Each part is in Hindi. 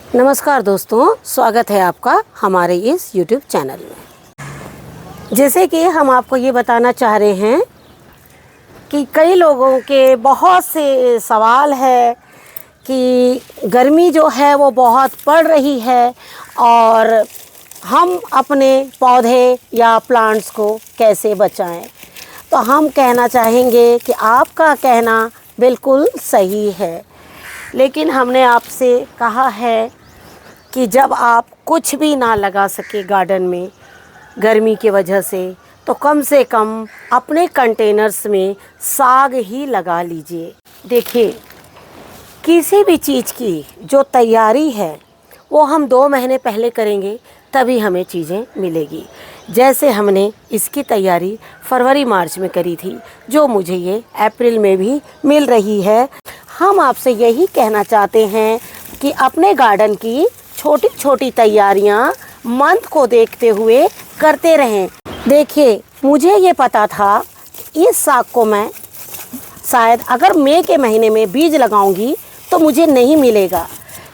नमस्कार दोस्तों, स्वागत है आपका हमारे इस YouTube चैनल में। जैसे कि हम आपको ये बताना चाह रहे हैं कि कई लोगों के बहुत से सवाल है कि गर्मी जो है वो बहुत पड़ रही है और हम अपने पौधे या प्लांट्स को कैसे बचाएं। तो हम कहना चाहेंगे कि आपका कहना बिल्कुल सही है, लेकिन हमने आपसे कहा है कि जब आप कुछ भी ना लगा सके गार्डन में गर्मी की वजह से, तो कम से कम अपने कंटेनर्स में साग ही लगा लीजिए। देखिए, किसी भी चीज़ की जो तैयारी है वो हम 2 महीने पहले करेंगे तभी हमें चीज़ें मिलेगी। जैसे हमने इसकी तैयारी फरवरी मार्च में करी थी, जो मुझे ये अप्रैल में भी मिल रही है। हम आपसे यही कहना चाहते हैं कि अपने गार्डन की छोटी छोटी तैयारियां मंथ को देखते हुए करते रहें। देखिए, मुझे ये पता था कि इस साग को मैं शायद अगर मई के महीने में बीज लगाऊंगी तो मुझे नहीं मिलेगा,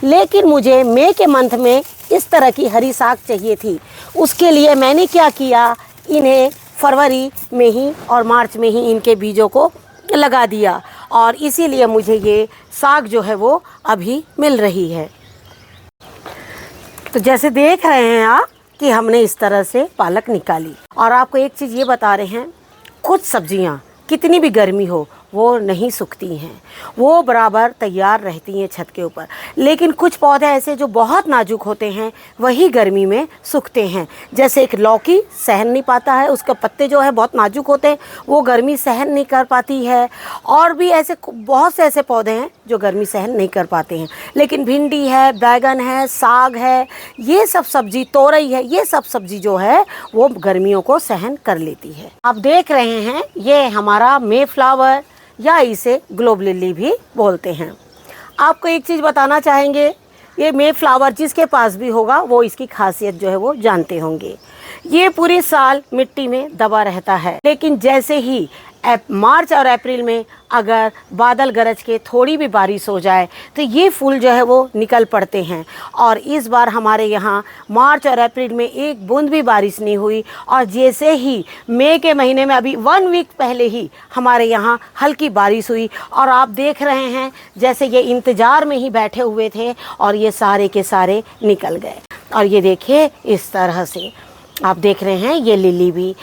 लेकिन मुझे मई के मंथ में इस तरह की हरी साग चाहिए थी। उसके लिए मैंने क्या किया, इन्हें फरवरी में ही और मार्च में ही इनके बीजों को लगा दिया और इसीलिए मुझे ये साग जो है वो अभी मिल रही है। तो जैसे देख रहे हैं आप कि हमने इस तरह से पालक निकाली। और आपको एक चीज़ ये बता रहे हैं, कुछ सब्जियां कितनी भी गर्मी हो वो नहीं सूखती हैं, वो बराबर तैयार रहती हैं छत के ऊपर। लेकिन कुछ पौधे ऐसे जो बहुत नाजुक होते हैं वही गर्मी में सूखते हैं। जैसे एक लौकी सहन नहीं पाता है, उसके पत्ते जो है बहुत नाजुक होते हैं, वो गर्मी सहन नहीं कर पाती है। और भी ऐसे बहुत से ऐसे पौधे हैं जो गर्मी सहन नहीं कर पाते हैं। लेकिन भिंडी है, बैगन है, साग है, ये सब सब्जी, तोरई है, ये सब सब्जी जो है वो गर्मियों को सहन कर लेती है। आप देख रहे हैं ये हमारा मे फ्लावर या इसे ग्लोब लिली भी बोलते हैं। आपको एक चीज़ बताना चाहेंगे, ये मे फ्लावर जिसके पास भी होगा वो इसकी खासियत जो है वो जानते होंगे। ये पूरे साल मिट्टी में दबा रहता है, लेकिन जैसे ही मार्च और अप्रैल में अगर बादल गरज के थोड़ी भी बारिश हो जाए तो ये फूल जो है वो निकल पड़ते हैं। और इस बार हमारे यहाँ मार्च और अप्रैल में एक बूंद भी बारिश नहीं हुई, और जैसे ही मई के महीने में अभी 1 वीक पहले ही हमारे यहाँ हल्की बारिश हुई। और आप देख रहे हैं जैसे ये इंतज़ार में ही बैठे हुए थे और ये सारे के सारे निकल गए। और ये देखिए इस तरह से आप देख रहे हैं ये लिली भी।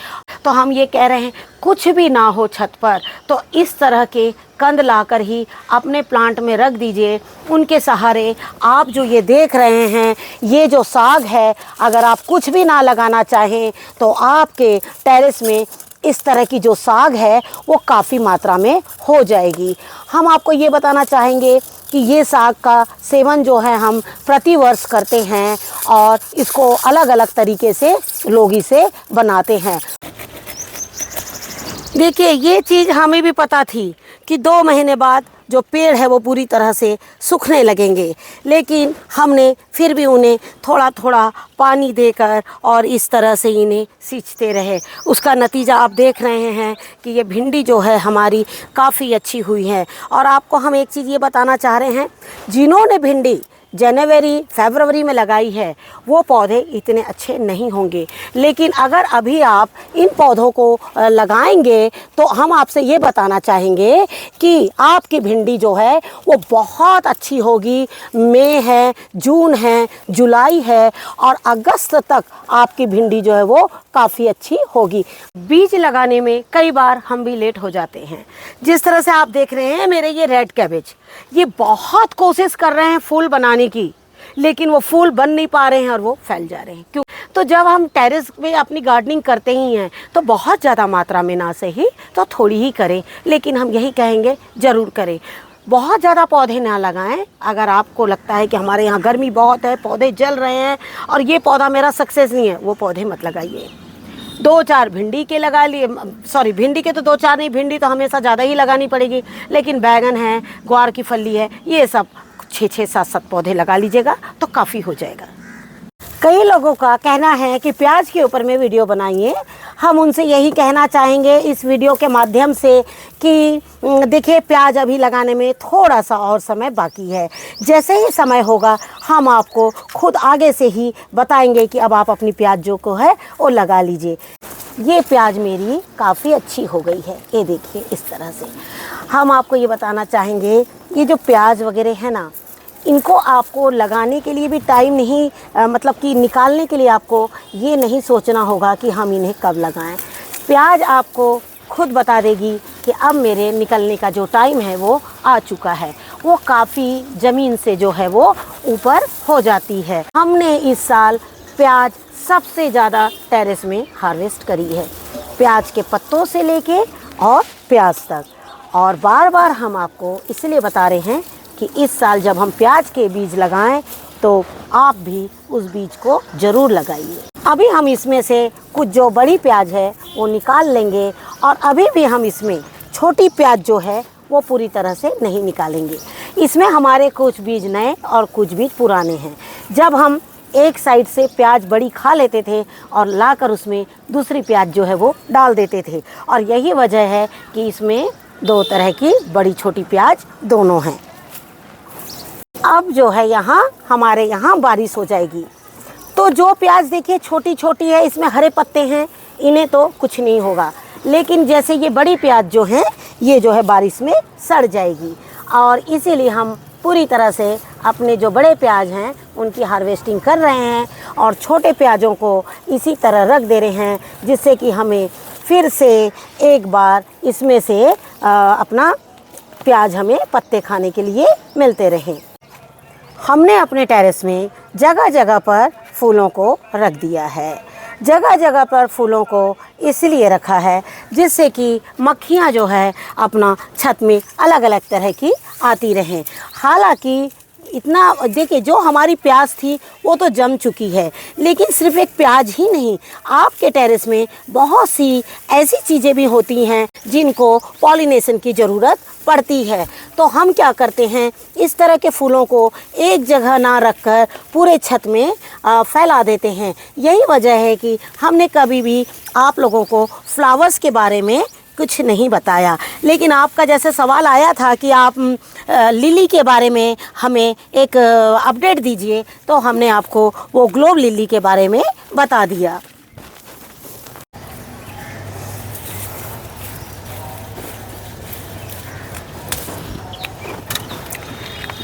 तो हम ये कह रहे हैं कुछ भी ना हो छत पर तो इस तरह के कंद लाकर ही अपने प्लांट में रख दीजिए। उनके सहारे आप जो ये देख रहे हैं, ये जो साग है, अगर आप कुछ भी ना लगाना चाहें तो आपके टेरेस में इस तरह की जो साग है वो काफ़ी मात्रा में हो जाएगी। हम आपको ये बताना चाहेंगे कि ये साग का सेवन जो है हम प्रतिवर्ष करते हैं और इसको अलग अलग तरीके से लोग इसे बनाते हैं। देखिए, ये चीज़ हमें भी पता थी कि 2 महीने बाद जो पेड़ है वो पूरी तरह से सूखने लगेंगे, लेकिन हमने फिर भी उन्हें थोड़ा थोड़ा पानी देकर और इस तरह से इन्हें सींचते रहे। उसका नतीजा आप देख रहे हैं कि ये भिंडी जो है हमारी काफ़ी अच्छी हुई है। और आपको हम एक चीज़ ये बताना चाह रहे हैं, जिन्होंने भिंडी जनवरी फरवरी में लगाई है वो पौधे इतने अच्छे नहीं होंगे, लेकिन अगर अभी आप इन पौधों को लगाएंगे तो हम आपसे ये बताना चाहेंगे कि आपकी भिंडी जो है वो बहुत अच्छी होगी। मई है, जून है, जुलाई है और अगस्त तक आपकी भिंडी जो है वो काफ़ी अच्छी होगी। बीज लगाने में कई बार हम भी लेट हो जाते हैं। जिस तरह से आप देख रहे हैं मेरे ये रेड कैबेज, ये बहुत कोशिश कर रहे हैं फूल बनाने की, लेकिन वो फूल बन नहीं पा रहे हैं और वो फैल जा रहे हैं। क्यों? तो जब हम टेरेस पे अपनी गार्डनिंग करते ही हैं तो बहुत ज़्यादा मात्रा में ना सही तो थोड़ी ही करें, लेकिन हम यही कहेंगे ज़रूर करें। बहुत ज़्यादा पौधे ना लगाएं। अगर आपको लगता है कि हमारे यहाँ गर्मी बहुत है, पौधे जल रहे हैं और ये पौधा मेरा सक्सेस नहीं है, वो पौधे मत लगाइए। 2-4 भिंडी के लगा लिए, सॉरी भिंडी के तो 2-4 नहीं, भिंडी तो हमेशा ज़्यादा ही लगानी पड़ेगी, लेकिन बैगन है, ग्वार की फली है, ये सब 6-6, 7-7 पौधे लगा लीजिएगा तो काफ़ी हो जाएगा। कई लोगों का कहना है कि प्याज के ऊपर में वीडियो बनाइए। हम उनसे यही कहना चाहेंगे इस वीडियो के माध्यम से कि देखिए प्याज अभी लगाने में थोड़ा सा और समय बाकी है। जैसे ही समय होगा हम आपको खुद आगे से ही बताएंगे कि अब आप अपनी प्याज जो को है वो लगा लीजिए। ये प्याज मेरी काफ़ी अच्छी हो गई है, ये देखिए इस तरह से। हम आपको ये बताना चाहेंगे ये जो प्याज वगैरह है ना, इनको आपको लगाने के लिए भी टाइम नहीं मतलब कि निकालने के लिए आपको ये नहीं सोचना होगा कि हम इन्हें कब लगाएं। प्याज आपको खुद बता देगी कि अब मेरे निकलने का जो टाइम है वो आ चुका है। वो काफ़ी ज़मीन से जो है वो ऊपर हो जाती है। हमने इस साल प्याज सबसे ज़्यादा टेरेस में हार्वेस्ट करी है, प्याज के पत्तों से लेके और प्याज तक। और बार बार हम आपको इसलिए बता रहे हैं कि इस साल जब हम प्याज के बीज लगाएं तो आप भी उस बीज को ज़रूर लगाइए। अभी हम इसमें से कुछ जो बड़ी प्याज है वो निकाल लेंगे और अभी भी हम इसमें छोटी प्याज जो है वो पूरी तरह से नहीं निकालेंगे। इसमें हमारे कुछ बीज नए और कुछ बीज पुराने हैं। जब हम एक साइड से प्याज बड़ी खा लेते थे और लाकर उसमें दूसरी प्याज जो है वो डाल देते थे, और यही वजह है कि इसमें दो तरह की बड़ी छोटी प्याज दोनों हैं। अब जो है यहाँ हमारे यहाँ बारिश हो जाएगी तो जो प्याज देखिए छोटी छोटी है, इसमें हरे पत्ते हैं, इन्हें तो कुछ नहीं होगा। लेकिन जैसे ये बड़ी प्याज जो है ये जो है बारिश में सड़ जाएगी, और इसीलिए हम पूरी तरह से अपने जो बड़े प्याज हैं उनकी हार्वेस्टिंग कर रहे हैं और छोटे प्याजों को इसी तरह रख दे रहे हैं, जिससे कि हमें फिर से एक बार इसमें से अपना प्याज हमें पत्ते खाने के लिए मिलते रहें। हमने अपने टेरेस में जगह जगह पर फूलों को रख दिया है। जगह जगह पर फूलों को इसलिए रखा है जिससे कि मक्खियाँ जो है अपना छत में अलग अलग तरह की आती रहें। हालांकि इतना देखिए जो हमारी प्याज थी वो तो जम चुकी है, लेकिन सिर्फ एक प्याज ही नहीं, आपके टेरेस में बहुत सी ऐसी चीज़ें भी होती हैं जिनको पॉलिनेशन की ज़रूरत पड़ती है। तो हम क्या करते हैं, इस तरह के फूलों को एक जगह ना रखकर पूरे छत में फैला देते हैं। यही वजह है कि हमने कभी भी आप लोगों को फ्लावर्स के बारे में कुछ नहीं बताया। लेकिन आपका जैसे सवाल आया था कि आप लिली के बारे में हमें एक अपडेट दीजिए, तो हमने आपको वो ग्लोब लिली के बारे में बता दिया।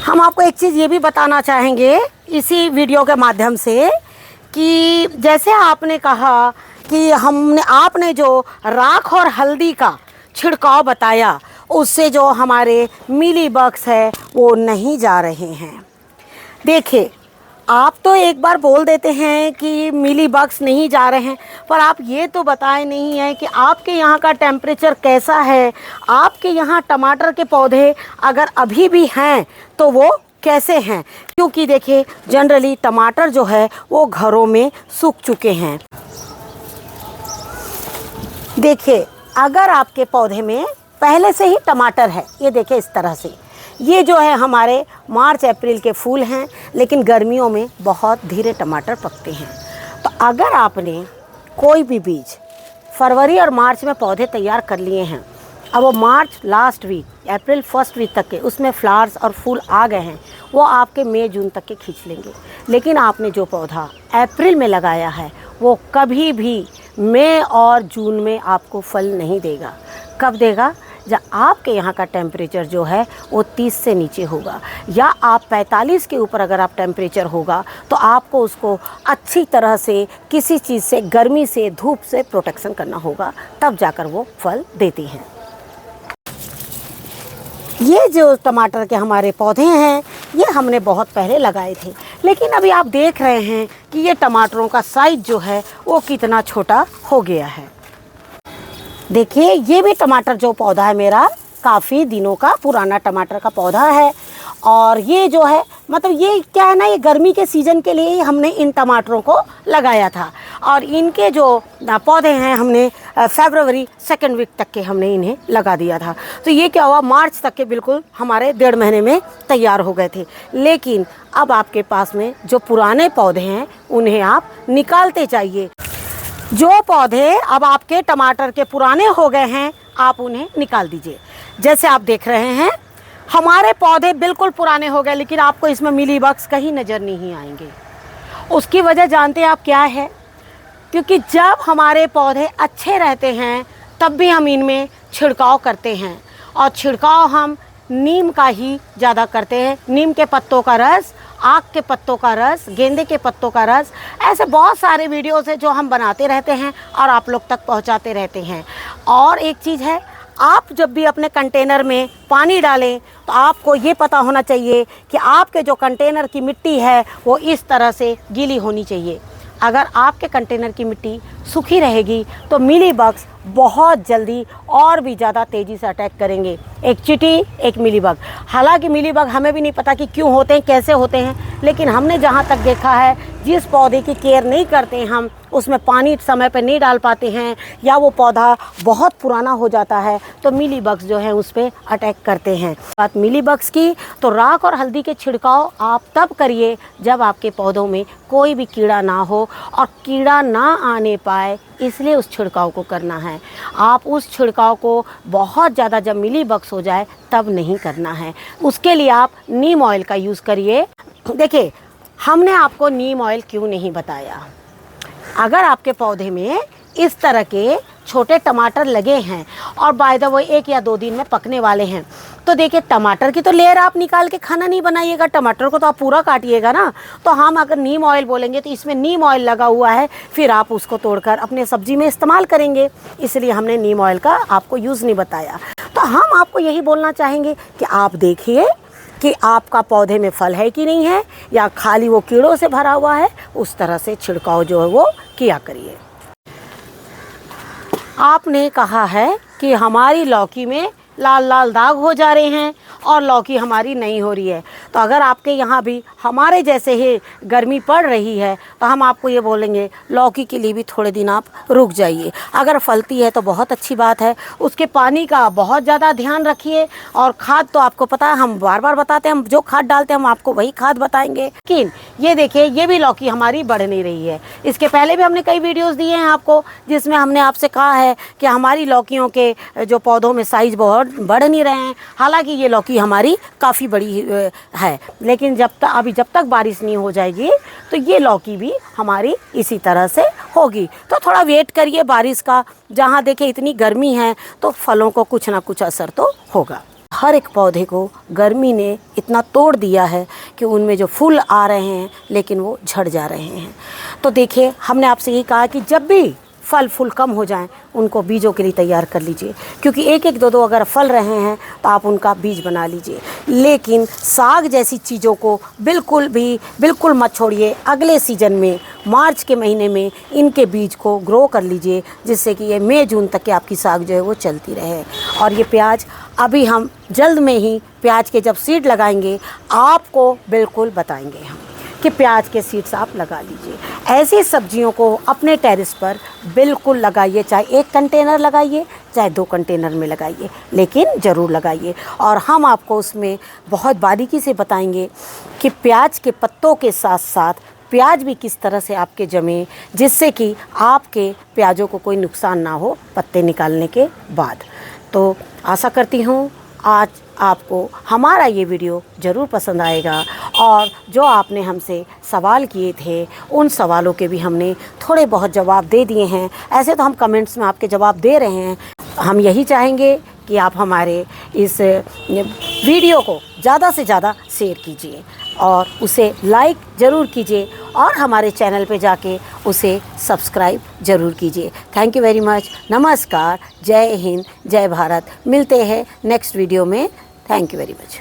हम आपको एक चीज़ ये भी बताना चाहेंगे इसी वीडियो के माध्यम से कि जैसे आपने कहा कि आपने जो राख और हल्दी का छिड़काव बताया, उससे जो हमारे मिली बग्स है वो नहीं जा रहे हैं। देखिए आप तो एक बार बोल देते हैं कि मिली बग्स नहीं जा रहे हैं, पर आप ये तो बताए नहीं है कि आपके यहाँ का टेम्परेचर कैसा है। आपके यहाँ टमाटर के पौधे अगर अभी भी हैं तो वो कैसे हैं, क्योंकि देखिए जनरली टमाटर जो है वो घरों में सूख चुके हैं। देखिए अगर आपके पौधे में पहले से ही टमाटर है, ये देखिए इस तरह से, ये जो है हमारे मार्च अप्रैल के फूल हैं, लेकिन गर्मियों में बहुत धीरे टमाटर पकते हैं। तो अगर आपने कोई भी बीज फरवरी और मार्च में पौधे तैयार कर लिए हैं, अब वो March last week April first week तक के उसमें फ्लावर्स और फूल आ गए हैं, वो आपके मई जून तक के खींच लेंगे। लेकिन आपने जो पौधा अप्रैल में लगाया है वो कभी भी मई और जून में आपको फल नहीं देगा। कब देगा? जब आपके यहाँ का टेम्परेचर जो है वो 30 से नीचे होगा, या आप 45 के ऊपर अगर आप टेम्परेचर होगा तो आपको उसको अच्छी तरह से किसी चीज़ से, गर्मी से, धूप से प्रोटेक्शन करना होगा, तब जाकर वो फल देती हैं। ये जो टमाटर के हमारे पौधे हैं ये हमने बहुत पहले लगाए थे, लेकिन अभी आप देख रहे हैं कि ये टमाटरों का साइज जो है वो कितना छोटा हो गया है। देखिए ये भी टमाटर जो पौधा है मेरा काफ़ी दिनों का पुराना टमाटर का पौधा है, और ये जो है मतलब ये क्या है ना, ये गर्मी के सीज़न के लिए ही हमने इन टमाटरों को लगाया था, और इनके जो पौधे हैं हमने फरवरी सेकेंड वीक तक के हमने इन्हें लगा दिया था। तो ये क्या हुआ, मार्च तक के बिल्कुल हमारे 1.5 महीने में तैयार हो गए थे। लेकिन अब आपके पास में जो पुराने पौधे हैं उन्हें आप निकालते जाइए। जो पौधे अब आपके टमाटर के पुराने हो गए हैं, आप उन्हें निकाल दीजिए। जैसे आप देख रहे हैं हमारे पौधे बिल्कुल पुराने हो गए, लेकिन आपको इसमें मिलीबग्स कहीं नज़र नहीं आएंगे। उसकी वजह जानते हैं आप क्या है? क्योंकि जब हमारे पौधे अच्छे रहते हैं तब भी हम इनमें छिड़काव करते हैं, और छिड़काव हम नीम का ही ज़्यादा करते हैं। नीम के पत्तों का रस, आक के पत्तों का रस, गेंदे के पत्तों का रस, ऐसे बहुत सारे वीडियोस हैं जो हम बनाते रहते हैं और आप लोग तक पहुंचाते रहते हैं। और एक चीज़ है, आप जब भी अपने कंटेनर में पानी डालें तो आपको ये पता होना चाहिए कि आपके जो कंटेनर की मिट्टी है वो इस तरह से गीली होनी चाहिए। अगर आपके कंटेनर की मिट्टी सूखी रहेगी तो मिलीबग्स बहुत जल्दी और भी ज़्यादा तेज़ी से अटैक करेंगे। एक चींटी, एक मिलीबग। हालांकि मिलीबग हमें भी नहीं पता कि क्यों होते हैं, कैसे होते हैं, लेकिन हमने जहाँ तक देखा है जिस पौधे की केयर नहीं करते हैं हम, उसमें पानी समय पर नहीं डाल पाते हैं या वो पौधा बहुत पुराना हो जाता है तो मिलीबग्स जो हैं उस पर अटैक करते हैं। बात मिलीबग्स की, तो राख और हल्दी के छिड़काव आप तब करिए जब आपके पौधों में कोई भी कीड़ा ना हो, और कीड़ा ना आने पाए इसलिए उस छिड़काव को करना है। आप उस छिड़काव को बहुत ज़्यादा जब मिलीबग्स हो जाए तब नहीं करना है। उसके लिए आप नीम ऑयल का यूज़ करिए। देखिए, हमने आपको नीम ऑयल क्यों नहीं बताया। अगर आपके पौधे में इस तरह के छोटे टमाटर लगे हैं और बाय द वे 1 या 2 दिन में पकने वाले हैं, तो देखिए टमाटर की तो लेयर आप निकाल के खाना नहीं बनाइएगा, टमाटर को तो आप पूरा काटिएगा ना। तो हम अगर नीम ऑयल बोलेंगे तो इसमें नीम ऑयल लगा हुआ है, फिर आप उसको तोड़कर अपने सब्जी में इस्तेमाल करेंगे, इसलिए हमने नीम ऑयल का आपको यूज़ नहीं बताया। तो हम आपको यही बोलना चाहेंगे कि आप देखिए कि आपका पौधे में फल है कि नहीं है, या खाली वो कीड़ों से भरा हुआ है। उस तरह से छिड़काव जो है वो किया करिए। आपने कहा है कि हमारी लौकी में लाल लाल दाग हो जा रहे हैं और लौकी हमारी नहीं हो रही है। तो अगर आपके यहाँ भी हमारे जैसे ही गर्मी पड़ रही है तो हम आपको ये बोलेंगे लौकी के लिए भी थोड़े दिन आप रुक जाइए। अगर फलती है तो बहुत अच्छी बात है, उसके पानी का बहुत ज़्यादा ध्यान रखिए। और खाद तो आपको पता है, हम बार बार बताते हैं, हम जो खाद डालते हैं हम आपको वही खाद बताएंगे। लेकिन ये देखिए, ये भी लौकी हमारी बढ़ नहीं रही है। इसके पहले भी हमने कई वीडियोज़ दिए हैं आपको जिसमें हमने आपसे कहा है कि हमारी लौकियों के जो पौधों में साइज़ बहुत बढ़ नहीं रहे हैं। हालांकि ये लौकी हमारी काफ़ी बड़ी है, लेकिन जब तक बारिश नहीं हो जाएगी तो ये लौकी भी हमारी इसी तरह से होगी। तो थोड़ा वेट करिए बारिश का। जहाँ देखे इतनी गर्मी है तो फलों को कुछ ना कुछ असर तो होगा। हर एक पौधे को गर्मी ने इतना तोड़ दिया है कि उनमें जो फूल आ रहे हैं लेकिन वो झड़ जा रहे हैं। तो देखिए, हमने आपसे ये कहा कि जब भी फल फूल कम हो जाएं उनको बीजों के लिए तैयार कर लीजिए, क्योंकि 1-1, 2-2 अगर फल रहे हैं तो आप उनका बीज बना लीजिए। लेकिन साग जैसी चीज़ों को बिल्कुल मत छोड़िए। अगले सीज़न में मार्च के महीने में इनके बीज को ग्रो कर लीजिए, जिससे कि ये मई जून तक की आपकी साग जो है वो चलती रहे। और ये प्याज, अभी हम जल्द में ही प्याज के जब सीड लगाएंगे आपको बिल्कुल बताएंगे हम कि प्याज के सीड्स आप लगा लीजिए। ऐसी सब्जियों को अपने टेरेस पर बिल्कुल लगाइए, चाहे 1 कंटेनर लगाइए चाहे 2 कंटेनर में लगाइए, लेकिन ज़रूर लगाइए। और हम आपको उसमें बहुत बारीकी से बताएंगे कि प्याज के पत्तों के साथ साथ प्याज भी किस तरह से आपके जमे, जिससे कि आपके प्याजों को कोई नुकसान ना हो पत्ते निकालने के बाद। तो आशा करती हूँ आज आपको हमारा ये वीडियो ज़रूर पसंद आएगा, और जो आपने हमसे सवाल किए थे उन सवालों के भी हमने थोड़े बहुत जवाब दे दिए हैं। ऐसे तो हम कमेंट्स में आपके जवाब दे रहे हैं। हम यही चाहेंगे कि आप हमारे इस वीडियो को ज़्यादा से ज़्यादा शेयर कीजिए और उसे लाइक ज़रूर कीजिए, और हमारे चैनल पे जाके उसे सब्सक्राइब ज़रूर कीजिए। Thank you very much. नमस्कार, जय हिंद, जय भारत। मिलते हैं नेक्स्ट वीडियो में। Thank you very much.